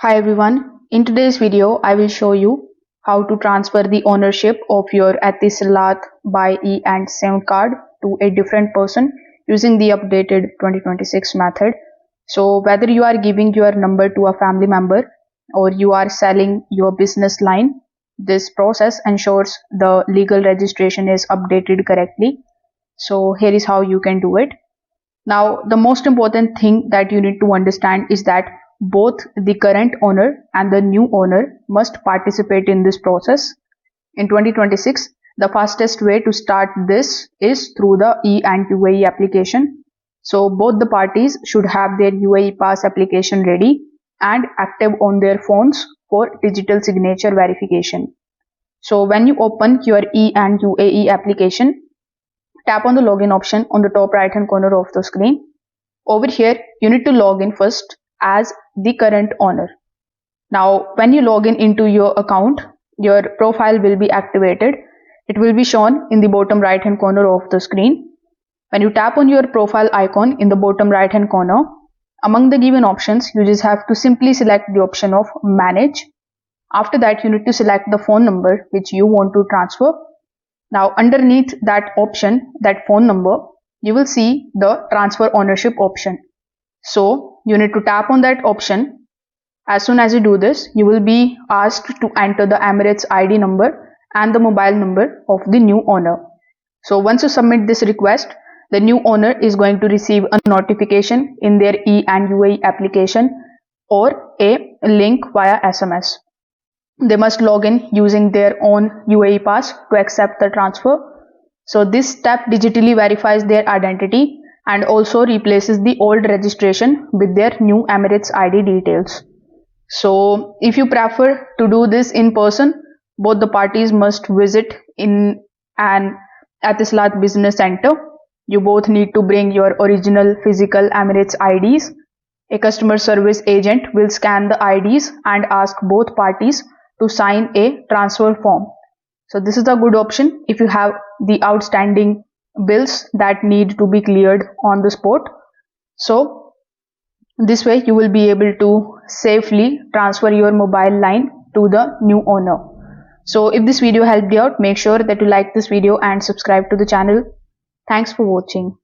Hi everyone, in today's video I will show you how to transfer the ownership of your Etisalat buy E and SIM card to a different person using the updated 2026 method. So whether you are giving your number to a family member or you are selling your business line, this process ensures the legal registration is updated correctly. So here is how you can do it. Now, the most important thing that you need to understand is that both the current owner and the new owner must participate in this process. In 2026, the fastest way to start this is through the E and UAE application. So both the parties should have their UAE pass application ready and active on their phones for digital signature verification. So when you open your E and UAE application, tap on the login option on the top right hand corner of the screen. Over here, you need to log in first as the current owner. Now, when you log in into your account, your profile will be activated. It will be shown in the bottom right hand corner of the screen. When you tap on your profile icon in the bottom right hand corner, among the given options, you just have to simply select the option of manage. After that, you need to select the phone number which you want to transfer. Now underneath that option, that phone number, you will see the transfer ownership option. So you need to tap on that option. As soon as you do this, you will be asked to enter the Emirates ID number and the mobile number of the new owner. So once you submit this request, the new owner is going to receive a notification in their E and UAE application or a link via SMS. They must log in using their own UAE pass to accept the transfer. So this step digitally verifies their identity and also replaces the old registration with their new Emirates ID details. So if you prefer to do this in person, both the parties must visit in an Etisalat business center. You both need to bring your original physical Emirates IDs. A customer service agent will scan the IDs and ask both parties to sign a transfer form. So this is a good option if you have the outstanding bills that need to be cleared on the spot. So this way you will be able to safely transfer your mobile line to the new owner. So if this video helped you out, make sure that you like this video and subscribe to the channel. Thanks for watching.